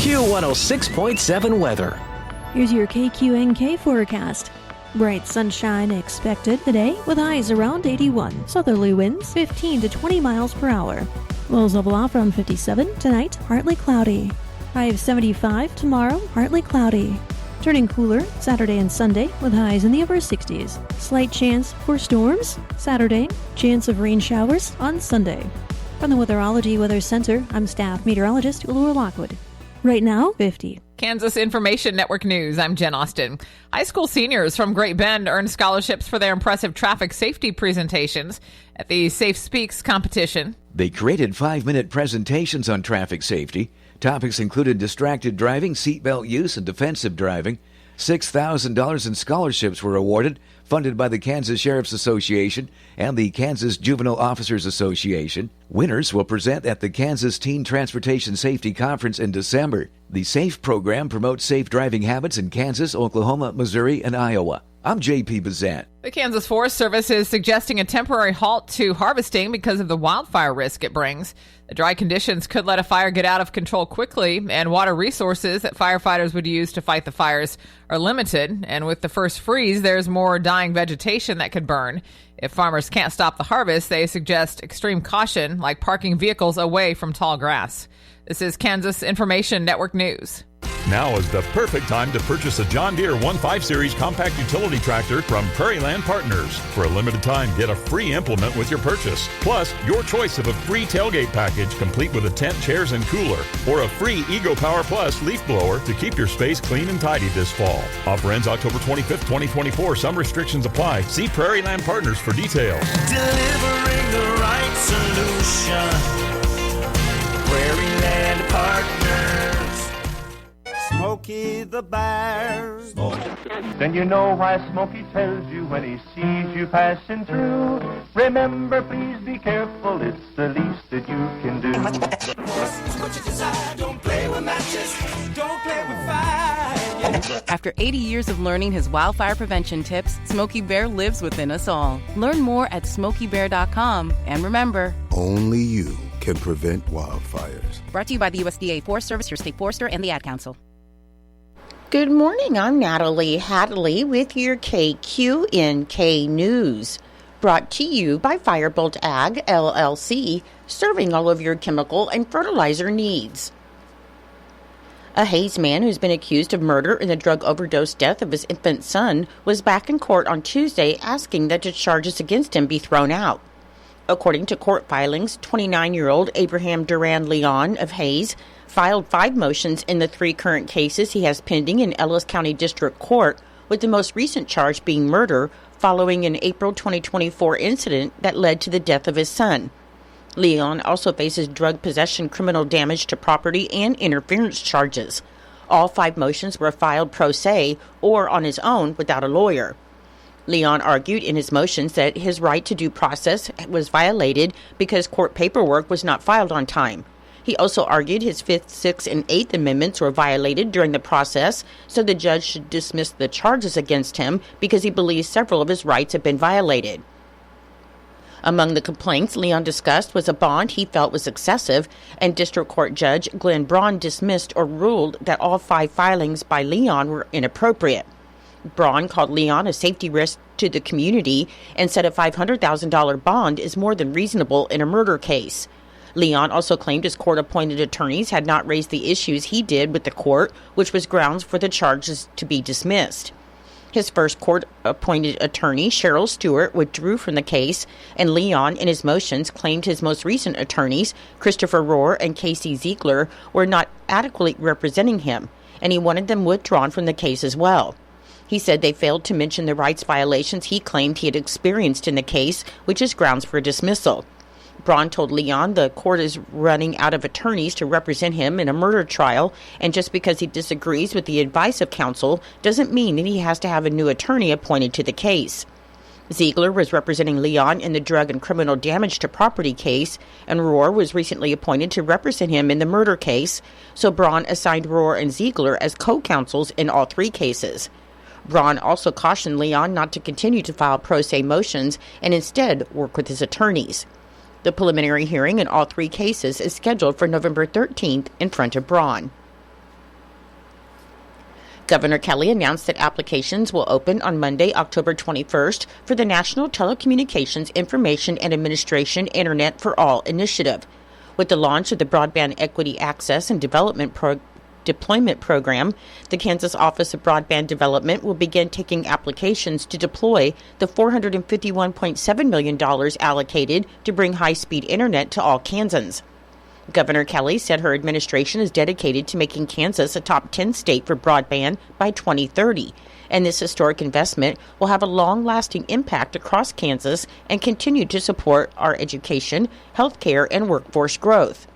Q106.7 weather. Here's your KQNK forecast. Bright sunshine expected today with highs around 81. Southerly winds 15 to 20 miles per hour. Lows level off around 57 tonight, partly cloudy. High of 75 tomorrow, partly cloudy. Turning cooler Saturday and Sunday with highs in the upper 60s. Slight chance for storms Saturday, chance of rain showers on Sunday. From the Weatherology Weather Center, I'm staff meteorologist Laura Lockwood. Right now, 50. Kansas Information Network News, I'm Jen Austin. High school seniors from Great Bend earned scholarships for their impressive traffic safety presentations at the Safe Speaks competition. They created 5-minute presentations on traffic safety. Topics included distracted driving, seatbelt use, and defensive driving. $6,000 in scholarships were awarded, funded by the Kansas Sheriff's Association and the Kansas Juvenile Officers Association. Winners will present at the Kansas Teen Transportation Safety Conference in December. The SAFE program promotes safe driving habits in Kansas, Oklahoma, Missouri, and Iowa. I'm J.P. Bazant. The Kansas Forest Service is suggesting a temporary halt to harvesting because of the wildfire risk it brings. The dry conditions could let a fire get out of control quickly, and water resources that firefighters would use to fight the fires are limited. And with the first freeze, there's more dying vegetation that could burn. If farmers can't stop the harvest, they suggest extreme caution, like parking vehicles away from tall grass. This is Kansas Information Network News. Now is the perfect time to purchase a John Deere 1.5 Series compact utility tractor from Prairie Land Partners. For a limited time, get a free implement with your purchase. Plus, your choice of a free tailgate package complete with a tent, chairs, and cooler. Or a free Ego Power Plus leaf blower to keep your space clean and tidy this fall. Offer ends October 25th, 2024. Some restrictions apply. See Prairie Land Partners for details. Delivering the right solution. Prairie Land Partners. Smokey the Bear. Then you know why Smokey tells you when he sees you passing through. Remember, please be careful, it's the least that you can do. What you desire, don't play with matches, don't play with fire. After 80 years of learning his wildfire prevention tips, Smokey Bear lives within us all. Learn more at SmokeyBear.com. And remember, only you can prevent wildfires. Brought to you by the USDA Forest Service, your state forester, and the Ad Council. Good morning, I'm Natalie Hadley with your KQNK News. Brought to you by Firebolt Ag, LLC, serving all of your chemical and fertilizer needs. A Hayes man who's been accused of murder in the drug overdose death of his infant son was back in court on Tuesday asking that the charges against him be thrown out. According to court filings, 29-year-old Abraham Duran Leon of Hayes filed 5 motions in the 3 current cases he has pending in Ellis County District Court, with the most recent charge being murder following an April 2024 incident that led to the death of his son. Leon also faces drug possession, criminal damage to property, and interference charges. All 5 motions were filed pro se or on his own without a lawyer. Leon argued in his motions that his right to due process was violated because court paperwork was not filed on time. He also argued his 5th, 6th, and 8th Amendments were violated during the process, so the judge should dismiss the charges against him because he believes several of his rights have been violated. Among the complaints Leon discussed was a bond he felt was excessive, and District Court Judge Glenn Braun dismissed or ruled that all 5 filings by Leon were inappropriate. Braun called Leon a safety risk to the community and said a $500,000 bond is more than reasonable in a murder case. Leon also claimed his court-appointed attorneys had not raised the issues he did with the court, which was grounds for the charges to be dismissed. His first court-appointed attorney, Cheryl Stewart, withdrew from the case, and Leon, in his motions, claimed his most recent attorneys, Christopher Rohr and Casey Ziegler, were not adequately representing him, and he wanted them withdrawn from the case as well. He said they failed to mention the rights violations he claimed he had experienced in the case, which is grounds for dismissal. Braun told Leon the court is running out of attorneys to represent him in a murder trial, and just because he disagrees with the advice of counsel doesn't mean that he has to have a new attorney appointed to the case. Ziegler was representing Leon in the drug and criminal damage to property case, and Rohr was recently appointed to represent him in the murder case, so Braun assigned Rohr and Ziegler as co-counsels in all 3 cases. Braun also cautioned Leon not to continue to file pro se motions and instead work with his attorneys. The preliminary hearing in all 3 cases is scheduled for November 13th in front of Braun. Governor Kelly announced that applications will open on Monday, October 21st for the National Telecommunications Information and Administration Internet for All initiative. With the launch of the Broadband Equity Access and Deployment Program, the Kansas Office of Broadband Development will begin taking applications to deploy the $451.7 million allocated to bring high-speed internet to all Kansans. Governor Kelly said her administration is dedicated to making Kansas a top 10 state for broadband by 2030, and this historic investment will have a long-lasting impact across Kansas and continue to support our education, healthcare, and workforce growth.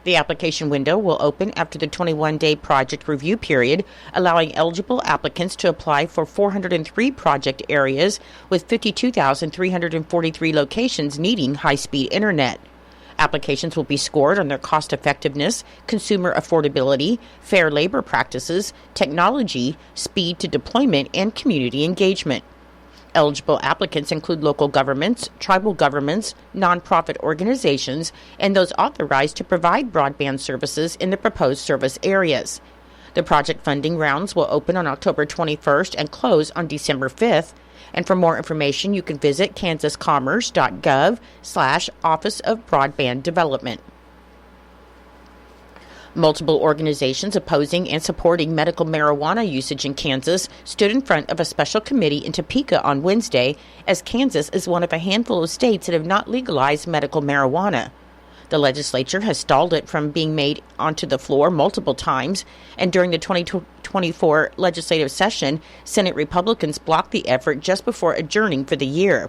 The application window will open after the 21-day project review period, allowing eligible applicants to apply for 403 project areas with 52,343 locations needing high-speed internet. Applications will be scored on their cost effectiveness, consumer affordability, fair labor practices, technology, speed to deployment, and community engagement. Eligible applicants include local governments, tribal governments, nonprofit organizations, and those authorized to provide broadband services in the proposed service areas. The project funding rounds will open on October 21st and close on December 5th. And for more information, you can visit kansascommerce.gov/Office of Broadband Development. Multiple organizations opposing and supporting medical marijuana usage in Kansas stood in front of a special committee in Topeka on Wednesday, as Kansas is one of a handful of states that have not legalized medical marijuana. The legislature has stalled it from being made onto the floor multiple times, and during the 2024 legislative session, Senate Republicans blocked the effort just before adjourning for the year.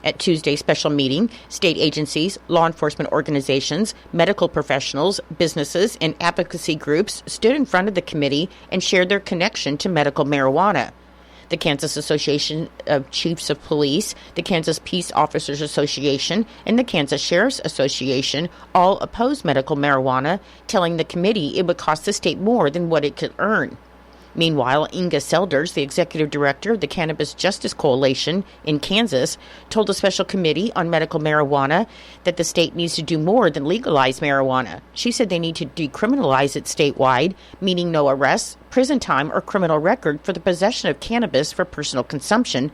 At Tuesday's special meeting, state agencies, law enforcement organizations, medical professionals, businesses, and advocacy groups stood in front of the committee and shared their connection to medical marijuana. The Kansas Association of Chiefs of Police, the Kansas Peace Officers Association, and the Kansas Sheriff's Association all opposed medical marijuana, telling the committee it would cost the state more than what it could earn. Meanwhile, Inga Selders, the executive director of the Cannabis Justice Coalition in Kansas, told the special committee on medical marijuana that the state needs to do more than legalize marijuana. She said they need to decriminalize it statewide, meaning no arrests, prison time, or criminal record for the possession of cannabis for personal consumption,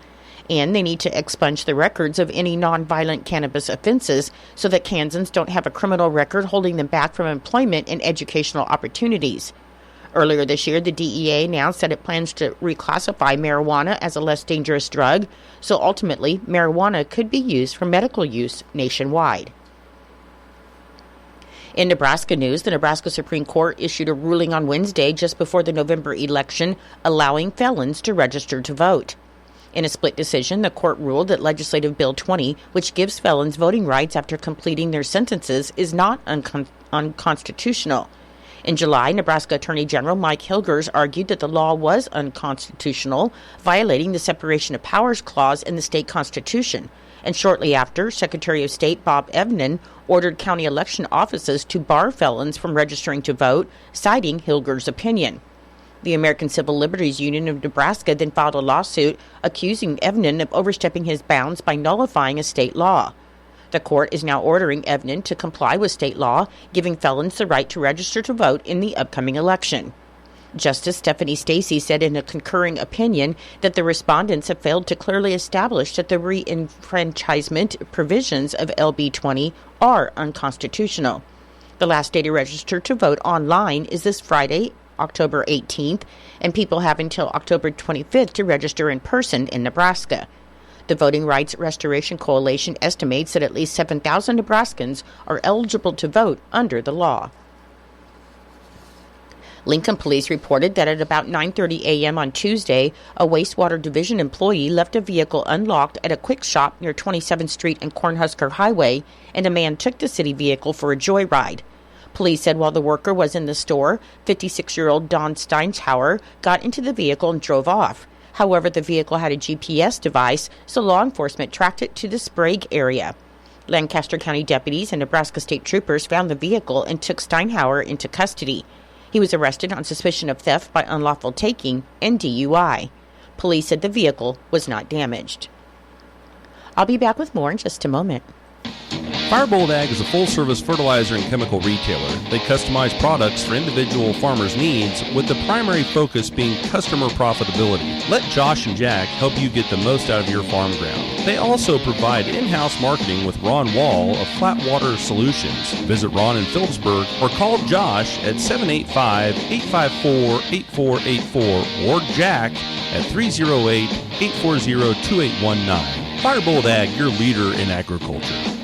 and they need to expunge the records of any nonviolent cannabis offenses so that Kansans don't have a criminal record holding them back from employment and educational opportunities. Earlier this year, the DEA announced that it plans to reclassify marijuana as a less dangerous drug, so ultimately, marijuana could be used for medical use nationwide. In Nebraska news, the Nebraska Supreme Court issued a ruling on Wednesday just before the November election, allowing felons to register to vote. In a split decision, the court ruled that Legislative Bill 20, which gives felons voting rights after completing their sentences, is not unconstitutional. In July, Nebraska Attorney General Mike Hilgers argued that the law was unconstitutional, violating the Separation of Powers Clause in the state constitution. And shortly after, Secretary of State Bob Evnen ordered county election offices to bar felons from registering to vote, citing Hilgers' opinion. The American Civil Liberties Union of Nebraska then filed a lawsuit accusing Evnen of overstepping his bounds by nullifying a state law. The court is now ordering Evnen to comply with state law, giving felons the right to register to vote in the upcoming election. Justice Stephanie Stacey said in a concurring opinion that the respondents have failed to clearly establish that the re-enfranchisement provisions of LB 20 are unconstitutional. The last day to register to vote online is this Friday, October 18th, and people have until October 25th to register in person in Nebraska. The Voting Rights Restoration Coalition estimates that at least 7,000 Nebraskans are eligible to vote under the law. Lincoln police reported that at about 9:30 a.m. on Tuesday, a wastewater division employee left a vehicle unlocked at a quick shop near 27th Street and Cornhusker Highway, and a man took the city vehicle for a joyride. Police said while the worker was in the store, 56-year-old Don Steinhauer got into the vehicle and drove off. However, the vehicle had a GPS device, so law enforcement tracked it to the Sprague area. Lancaster County deputies and Nebraska state troopers found the vehicle and took Steinhauer into custody. He was arrested on suspicion of theft by unlawful taking and DUI. Police said the vehicle was not damaged. I'll be back with more in just a moment. Firebolt Ag is a full-service fertilizer and chemical retailer. They customize products for individual farmers' needs, with the primary focus being customer profitability. Let Josh and Jack help you get the most out of your farm ground. They also provide in-house marketing with Ron Wall of Flatwater Solutions. Visit Ron in Phillipsburg or call Josh at 785-854-8484 or Jack at 308-840-2819. Firebolt Ag, your leader in agriculture.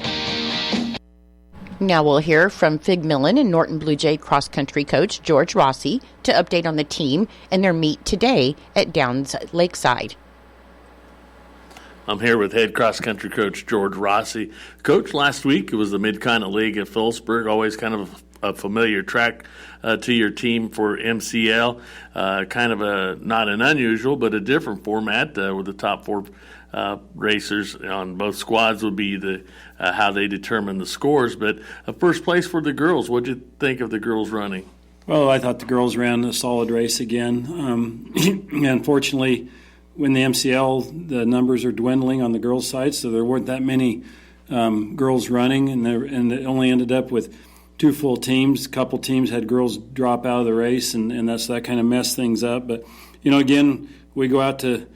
Now we'll hear from Fig Millen and Norton Blue Jay cross-country coach George Rossi to update on the team and their meet today at Downs Lakeside. I'm here with head cross-country coach George Rossi. Coach, last week it was the Mid-Continent League at Phillipsburg, always kind of a familiar track to your team for MCL. Kind of not an unusual, but a different format with the top four racers on both squads would be how they determine the scores. But first place for the girls, what did you think of the girls running? Well, I thought the girls ran a solid race again. Unfortunately, when the MCL, the numbers are dwindling on the girls' side, so there weren't that many girls running, and it only ended up with two full teams. A couple teams had girls drop out of the race, and that kind of messed things up. But, again, we go out to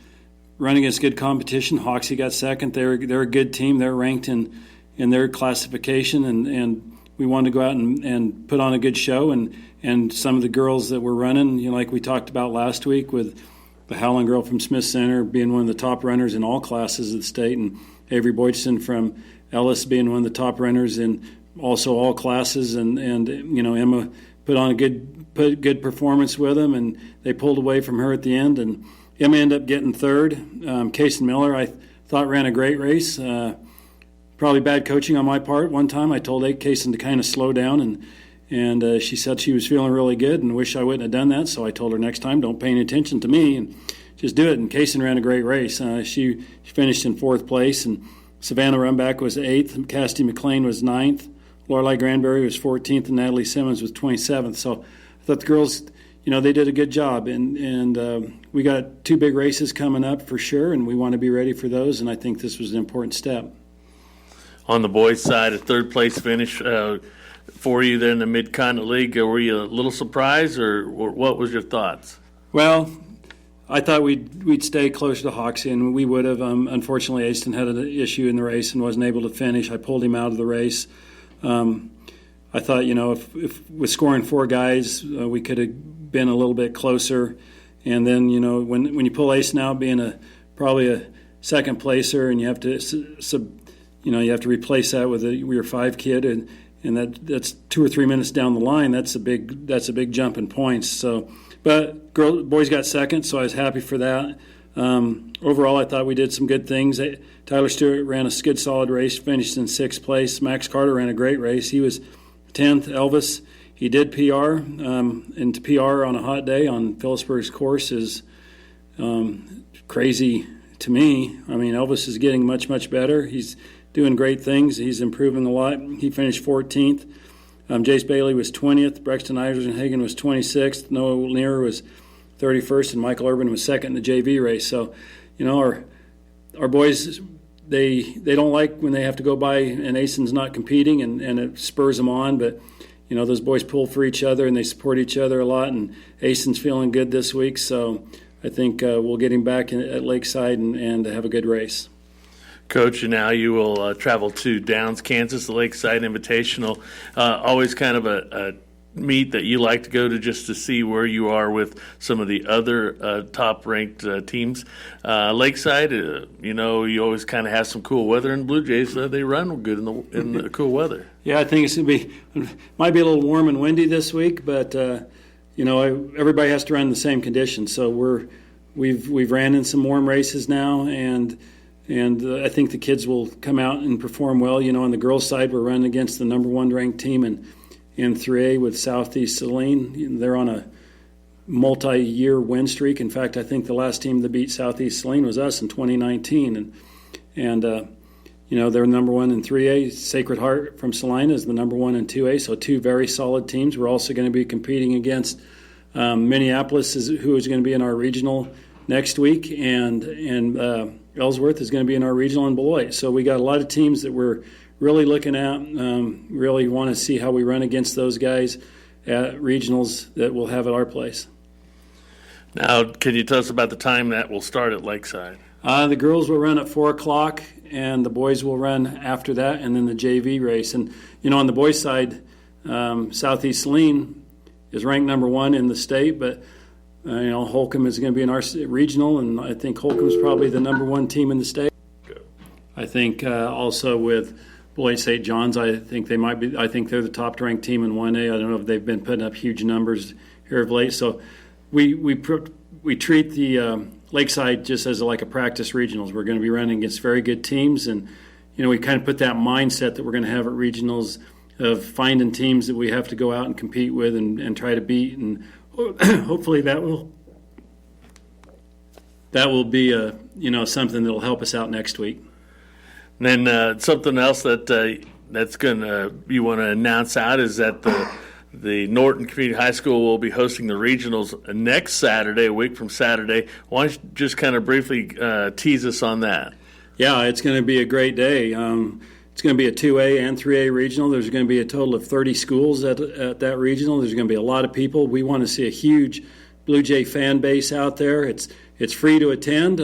run against good competition. Hoxie got second. They're a good team. They're ranked in their classification, and we wanted to go out and put on a good show. And some of the girls that were running, like we talked about last week with the Howland girl from Smith Center being one of the top runners in all classes of the state, and Avery Boychson from Ellis being one of the top runners in also all classes, and Emma put on a good performance with them, and they pulled away from her at the end, and Emma ended up getting third. Kaysen Miller, I thought, ran a great race. Probably bad coaching on my part. One time I told Kaysen to kind of slow down, and she said she was feeling really good and wish I wouldn't have done that. So I told her next time, don't pay any attention to me and just do it. And Kaysen ran a great race. She finished in fourth place, and Savannah Runback was 8th. Cassidy McLean was 9th. Lorelei Granberry was 14th, and Natalie Simmons was 27th. So I thought the girls, they did a good job, and we got two big races coming up for sure, and we want to be ready for those, and I think this was an important step. On the boys' side, a third-place finish for you there in the Mid-Continent League. Were you a little surprised, or what was your thoughts? Well, I thought we'd stay closer to Hoxie, and we would have. Unfortunately, Aston had an issue in the race and wasn't able to finish. I pulled him out of the race. I thought, if with scoring four guys, we could have been a little bit closer. And then, when you pull Aston out, being probably a second placer, and you have to you have to replace that with your 5 kid, and that's 2 or 3 minutes down the line. That's a big jump in points. So, but boys got second, so I was happy for that. Overall, I thought we did some good things. Tyler Stewart ran a good, solid race, finished in 6th place. Max Carter ran a great race. He was 10th. Elvis, he did PR, and to PR on a hot day on Phillipsburg's course is crazy to me. I mean, Elvis is getting much, much better. He's doing great things. He's improving a lot. He finished 14th. Jace Bailey was 20th. Brexton Eisenhagen was 26th. Noah Neer was 31st, and Michael Urban was second in the JV race. So, our boys, they don't like when they have to go by and Ason's not competing, and it spurs them on. But, those boys pull for each other, and they support each other a lot, and Ason's feeling good this week. So I think we'll get him back at Lakeside and have a good race. Coach, now you will travel to Downs, Kansas, the Lakeside Invitational. Always kind of a meet that you like to go to just to see where you are with some of the other top-ranked teams. Lakeside, you always kind of have some cool weather, and Blue Jays, they run good in the cool weather. Yeah, I think might be a little warm and windy this week, but everybody has to run in the same conditions. So we've ran in some warm races now, and I think the kids will come out and perform well. On the girls' side, we're running against the number 1 ranked team in 3A with Southeast Saline. They're on a multi-year win streak. In fact, I think the last team that beat Southeast Saline was us in 2019. And they're number 1 in 3A. Sacred Heart from Salina is the number 1 in 2A. So 2 very solid teams. We're also going to be competing against Minneapolis, who is going to be in our regional next week, and Ellsworth is going to be in our regional in Beloit. So we got a lot of teams that we're really looking at. Really want to see how we run against those guys at regionals that we'll have at our place. Now, can you tell us about the time that will start at Lakeside? The girls will run at 4 o'clock, and the boys will run after that, and then the JV race. And, on the boys' side, Southeast Saline is ranked number 1 in the state, but, Holcomb is going to be in our regional, and I think Holcomb's probably the number 1 team in the state. I think also with Beloit St. John's, I think they're the top-ranked team in 1A. I don't know if they've been putting up huge numbers here of late. So we treat the Lakeside just as like a practice regionals. We're going to be running against very good teams, and we kind of put that mindset that we're going to have at regionals of finding teams that we have to go out and compete with and try to beat, and hopefully that will be something that will help us out next week. And then something else that's going you want to announce out is that the Norton Community High School will be hosting the regionals next Saturday, a week from Saturday. Why don't you just kind of briefly tease us on that? Yeah, it's going to be a great day. It's going to be a 2A and 3A regional. There's going to be a total of 30 schools at that regional. There's going to be a lot of people. We want to see a huge Blue Jay fan base out there. It's free to attend.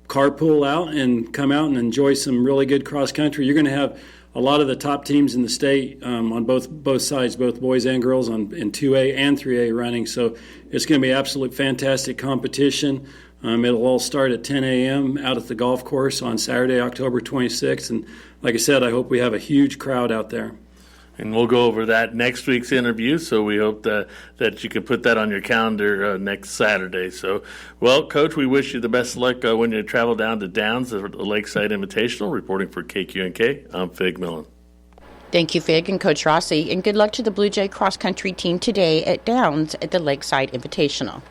Carpool out and come out and enjoy some really good cross country. You're going to have a lot of the top teams in the state on both sides, both boys and girls, in 2A and 3A running. So it's going to be absolute fantastic competition. It'll all start at 10 a.m. out at the golf course on Saturday, October 26th. And like I said, I hope we have a huge crowd out there. And we'll go over that next week's interview, so we hope that you can put that on your calendar next Saturday. So, well, Coach, we wish you the best of luck when you travel down to Downs, the Lakeside Invitational. Reporting for KQNK, I'm Fig Millen. Thank you, Fig and Coach Rossi, and good luck to the Blue Jay cross-country team today at Downs at the Lakeside Invitational.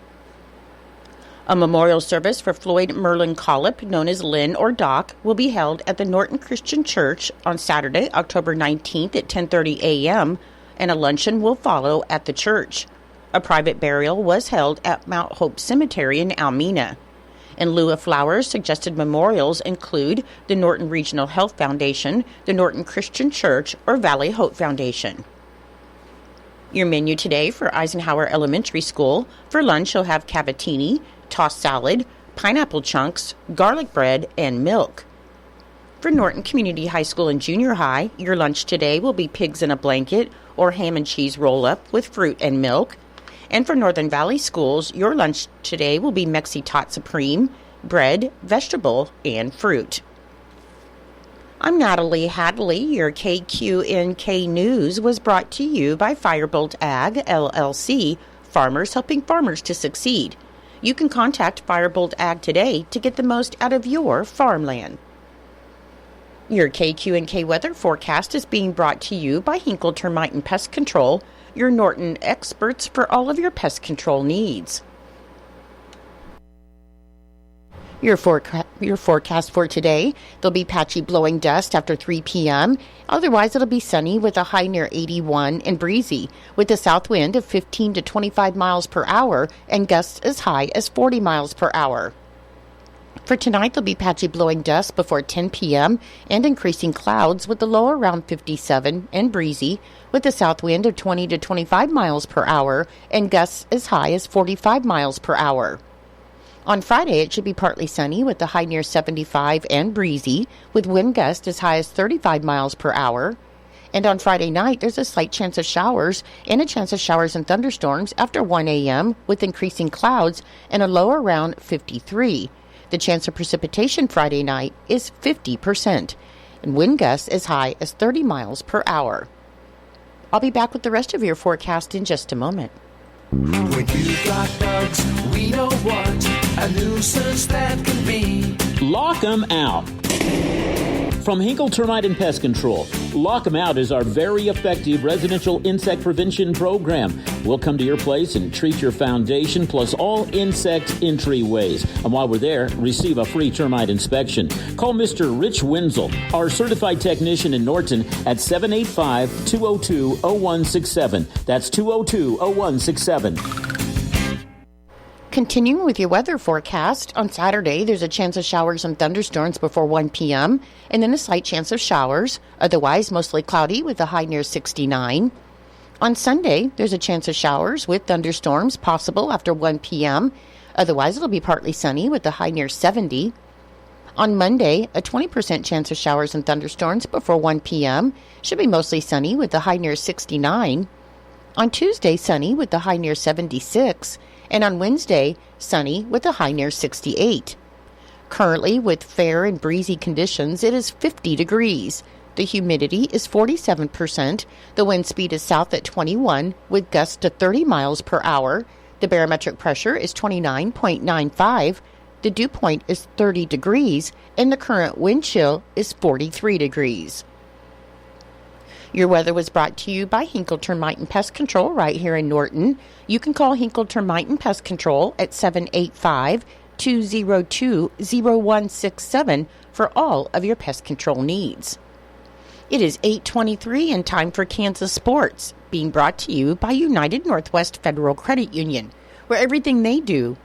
A memorial service for Floyd Merlin Collip, known as Lynn or Doc, will be held at the Norton Christian Church on Saturday, October 19th at 10:30 a.m., and a luncheon will follow at the church. A private burial was held at Mount Hope Cemetery in Almena. In lieu of flowers, suggested memorials include the Norton Regional Health Foundation, the Norton Christian Church, or Valley Hope Foundation. Your menu today for Eisenhower Elementary School: for lunch you'll have cavatini, tossed salad, pineapple chunks, garlic bread, and milk. For Norton Community High School and Junior High, your lunch today will be pigs in a blanket or ham and cheese roll-up with fruit and milk. And for Northern Valley Schools, your lunch today will be Mexi Tot Supreme, bread, vegetable, and fruit. I'm Natalie Hadley. Your KQNK News was brought to you by Firebolt Ag, LLC, farmers helping farmers to succeed. You can contact Firebolt Ag today to get the most out of your farmland. Your KQNK weather forecast is being brought to you by Hinkle Termite and Pest Control, your Norton experts for all of your pest control needs. Your forecast for today: there'll be patchy blowing dust after 3 p.m. Otherwise, it'll be sunny with a high near 81 and breezy, with a south wind of 15 to 25 miles per hour and gusts as high as 40 miles per hour. For tonight, there'll be patchy blowing dust before 10 p.m. and increasing clouds with a low around 57 and breezy, with a south wind of 20 to 25 miles per hour and gusts as high as 45 miles per hour. On Friday, it should be partly sunny with a high near 75 and breezy, with wind gusts as high as 35 miles per hour. And on Friday night, there's a slight chance of showers and a chance of showers and thunderstorms after 1 a.m. with increasing clouds and a low around 53. The chance of precipitation Friday night is 50%, and wind gusts as high as 30 miles per hour. I'll be back with the rest of your forecast in just a moment. When you've got bugs, we know what a nuisance that can be. Lock 'em out. From Hinkle Termite and Pest Control, Lock 'em Out is our very effective residential insect prevention program. We'll come to your place and treat your foundation plus all insect entryways. And while we're there, receive a free termite inspection. Call Mr. Rich Wenzel, our certified technician in Norton, at 785-202-0167. That's 202-0167. Continuing with your weather forecast, on Saturday there's a chance of showers and thunderstorms before 1 p.m. and then a slight chance of showers. Otherwise, mostly cloudy with a high near 69. On Sunday, there's a chance of showers with thunderstorms possible after 1 p.m. Otherwise, it'll be partly sunny with a high near 70. On Monday, a 20% chance of showers and thunderstorms before 1 p.m. Should be mostly sunny with a high near 69. On Tuesday, sunny with a high near 76. And on Wednesday, sunny with a high near 68. Currently, with fair and breezy conditions, it is 50 degrees. The humidity is 47%. The wind speed is south at 21 with gusts to 30 miles per hour. The barometric pressure is 29.95. The dew point is 30 degrees, and the current wind chill is 43 degrees. Your weather was brought to you by Hinkle Termite and Pest Control right here in Norton. You can call Hinkle Termite and Pest Control at 785-202-0167 for all of your pest control needs. It is 8:23 and time for Kansas Sports, being brought to you by United Northwest Federal Credit Union, where everything they do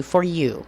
for you.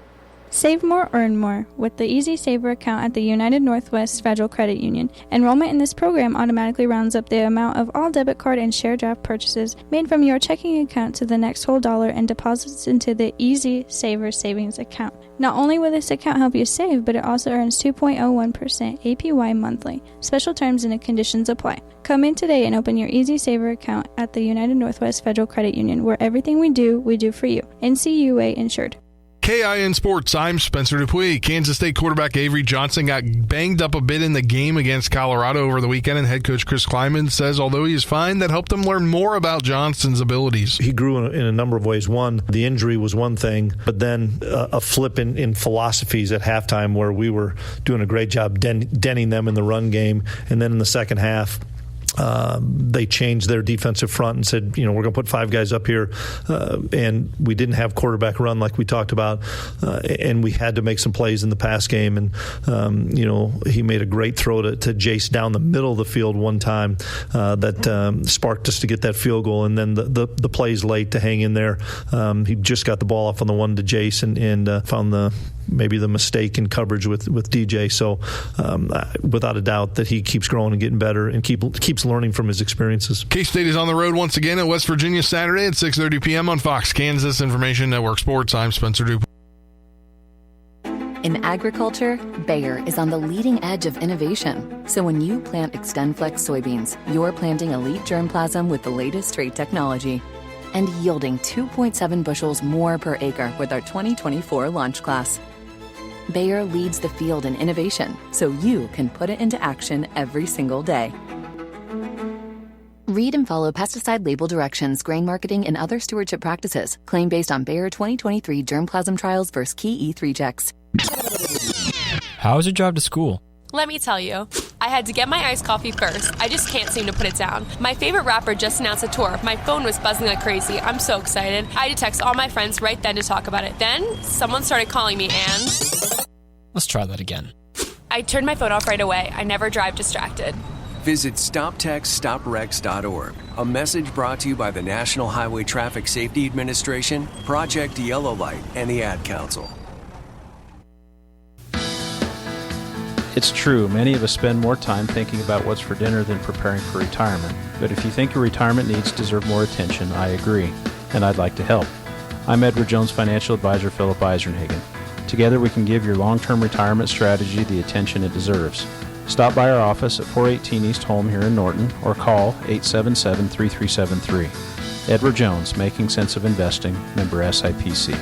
Save more, earn more with the Easy Saver account at the United Northwest Federal Credit Union. Enrollment in this program automatically rounds up the amount of all debit card and share draft purchases made from your checking account to the next whole dollar and deposits into the Easy Saver savings account. Not only will this account help you save, but it also earns 2.01% APY monthly. Special terms and conditions apply. Come in today and open your Easy Saver account at the United Northwest Federal Credit Union, where everything we do for you. NCUA insured. KIN Sports, I'm Spencer Dupuis. Kansas State quarterback Avery Johnson got banged up a bit in the game against Colorado over the weekend, and head coach Chris Kleiman says although he is fine, that helped him learn more about Johnson's abilities. He grew in a number of ways. One, the injury was one thing, but then a flip in philosophies at halftime where we were doing a great job denting them in the run game, and then in the second half, they changed their defensive front and said, we're going to put 5 guys up here, and we didn't have quarterback run like we talked about, and we had to make some plays in the pass game, and he made a great throw to Jace down the middle of the field one time that sparked us to get that field goal, and then the plays late to hang in there. He just got the ball off on the one to Jace and found maybe the mistake in coverage with DJ. So without a doubt that he keeps growing and getting better and keeps learning from his experiences. K-State is on the road once again at West Virginia Saturday at 6:30 p.m. on Fox Kansas Information Network Sports. I'm Spencer Dupuis. In agriculture, Bayer is on the leading edge of innovation. So when you plant XtendFlex soybeans, you're planting elite germplasm with the latest trait technology and yielding 2.7 bushels more per acre with our 2024 launch class. Bayer leads the field in innovation, so you can put it into action every single day. Read and follow pesticide label directions, grain marketing, and other stewardship practices. Claim based on Bayer 2023 germplasm trials versus key E3 checks. How was your drive to school? Let me tell you. I had to get my iced coffee first. I just can't seem to put it down. My favorite rapper just announced a tour. My phone was buzzing like crazy. I'm so excited. I had to text all my friends right then to talk about it. Then, someone started calling me and... Let's try that again. I turned my phone off right away. I never drive distracted. Visit StopTextStopWrecks.org. A message brought to you by the National Highway Traffic Safety Administration, Project Yellow Light, and the Ad Council. It's true, many of us spend more time thinking about what's for dinner than preparing for retirement. But if you think your retirement needs deserve more attention, I agree, and I'd like to help. I'm Edward Jones Financial Advisor Philip Eisenhagen. Together we can give your long-term retirement strategy the attention it deserves. Stop by our office at 418 East Holm here in Norton or call 877-3373. Edward Jones, Making Sense of Investing, member SIPC.